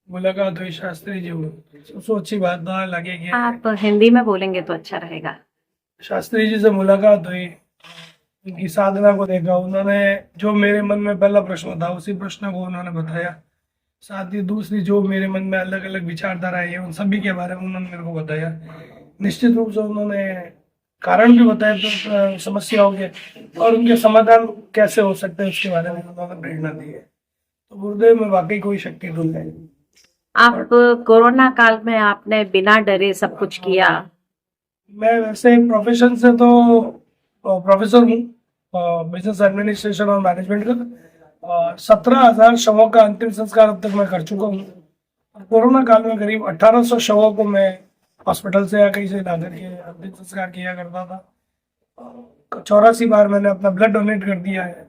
मुलाकात हुई शास्त्री जी को, सबसे अच्छी बात तो लगेगी। आप हिंदी में बोलेंगे तो अच्छा रहेगा। शास्त्री जी से मुलाकात हुई, उनकी साधना को देखा, उन्होंने जो मेरे मन में पहला प्रश्न था उसी प्रश्न को उन्होंने बताया। साथ ही दूसरी जो मेरे मन में अलग अलग विचारधाराएं हैं उन सभी के बारे में उन्होंने मेरे को बताया। निश्चित रूप से उन्होंने कारण भी बताए तो समस्याओं के, और उनके समाधान कैसे हो सकते हैं उसके बारे में उन्होंने प्रेरणा दी है। तो गुरुदेव में वाकई कोई शक्ति ढूंढ है। आप कोरोना काल में आपने बिना डरे सब कुछ किया। मैं वैसे प्रोफेशन से तो प्रोफेसर हूँ, बिजनेस एडमिनिस्ट्रेशन और मैनेजमेंट का। 17,000 शवों का अंतिम संस्कार अब तक मैं कर चुका हूँ। कोरोना काल में करीब 1800 शवों को मैं हॉस्पिटल से या कहीं से ला करके अंतिम संस्कार किया करता था। 84 बार मैंने अपना ब्लड डोनेट कर दिया है।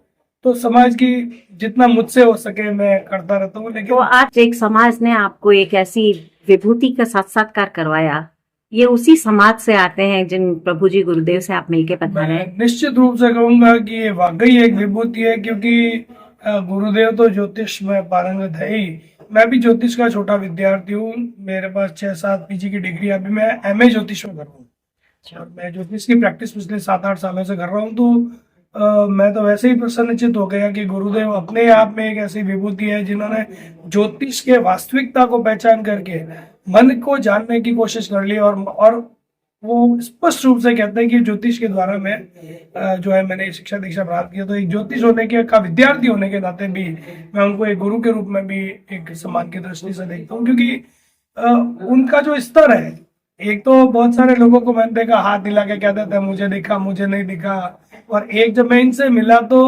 तो समाज की जितना मुझसे हो सके मैं करता रहता हूँ। लेकिन तो आज एक समाज ने आपको एक ऐसी विभूति का साक्षात्कार करवाया, ये उसी समाज से आते हैं जिन प्रभु जी गुरुदेव से आप मिलके पधारे हैं। मैं निश्चित रूप से कहूंगा कि ये वाकई एक विभूति है, क्योंकि गुरुदेव तो ज्योतिष में पारंगत है ही। मैं भी ज्योतिष का छोटा विद्यार्थी हूँ। मेरे पास 6-7 पीजी की डिग्री, अभी मैं एमए ज्योतिष में कर रहा हूँ और मैं ज्योतिष की प्रैक्टिस पिछले 7-8 सालों से कर रहा हूँ। तो मैं तो वैसे ही प्रसन्नचित हो गया कि गुरुदेव अपने आप में एक ऐसी विभूति है जिन्होंने ज्योतिष के वास्तविकता को पहचान करके मन को जानने की कोशिश कर ली। और वो स्पष्ट रूप से कहते हैं कि ज्योतिष के द्वारा मैं जो है मैंने शिक्षा दीक्षा प्राप्त किया। तो एक ज्योतिष होने के का विद्यार्थी होने के नाते भी मैं उनको एक गुरु के रूप में भी एक सम्मान की दृष्टि से देखता हूँ, क्योंकि उनका जो स्तर है, एक तो बहुत सारे लोगों को मैंने देखा हाथ हिला के कहते थे मुझे दिखा मुझे नहीं दिखा, और एक जब मैं इनसे मिला तो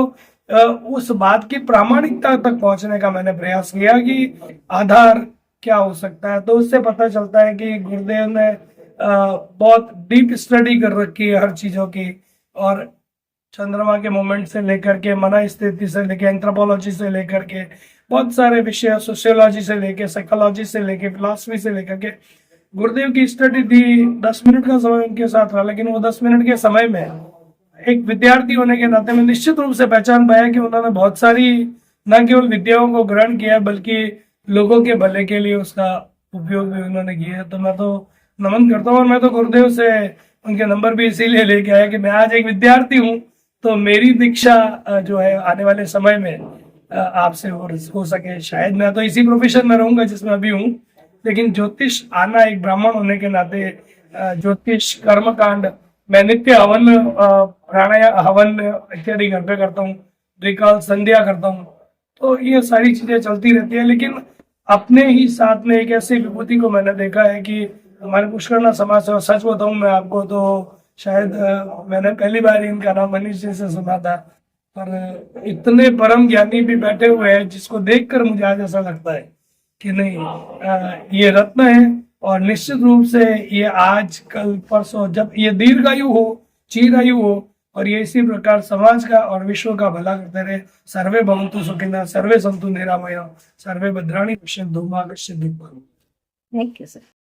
उस बात की प्रामाणिकता तक पहुंचने का मैंने प्रयास किया कि आधार क्या हो सकता है। तो उससे पता चलता है कि गुरुदेव ने बहुत डीप स्टडी कर रखी है हर चीजों की, और चंद्रमा के मोमेंट से लेकर के मन स्थिति से लेकर एंथ्रोपोलॉजी से लेकर के बहुत सारे विषय, सोशियोलॉजी से लेकर साइकोलॉजी से लेकर फिलॉसफी से लेकर के गुरुदेव की स्टडी थी। 10 मिनट का समय उनके साथ रहा, लेकिन वो 10 मिनट के समय में एक विद्यार्थी होने के नाते में निश्चित रूप से पहचान पाया कि उन्होंने बहुत सारी न केवल विद्याओं को ग्रहण किया बल्कि लोगों के भले के लिए उसका उपयोग भी उन्होंने किया है। तो मैं तो नमन करता हूँ, और मैं तो गुरुदेव से उनके नंबर भी इसीलिए लेके आया कि मैं आज एक विद्यार्थी हूँ, तो मेरी दीक्षा जो है आने वाले समय में आपसे हो सके। शायद मैं तो इसी प्रोफेशन में रहूंगा जिसमें अभी हूँ, लेकिन ज्योतिष आना एक ब्राह्मण होने के नाते ज्योतिष कर्मकांड मैं नित्य हवन प्राणायाम हवन इत्यादि घर पे करता हूँ, त्रिकाल संध्या करता हूँ। तो ये सारी चीजें चलती रहती है, लेकिन अपने ही साथ में एक ऐसी विभूति को मैंने देखा है कि हमारे पुष्करना समाज से, सच बताऊं मैं आपको तो शायद मैंने पहली बार इनका नाम मनीष जी से सुना था, पर इतने परम ज्ञानी भी बैठे हुए हैं जिसको देखकर मुझे आज ऐसा लगता है कि नहीं ये रत्न है। और निश्चित रूप से ये आज कल परसों जब ये दीर्घायु हो, चिरायु हो, और ये इसी प्रकार समाज का और विश्व का भला करते रहे। सर्वे भवन्तु सुखिनः, सर्वे सन्तु निरामया, सर्वे भद्राणि पश्यन्तु मा कश्चित् दुःखम्। Thank you sir.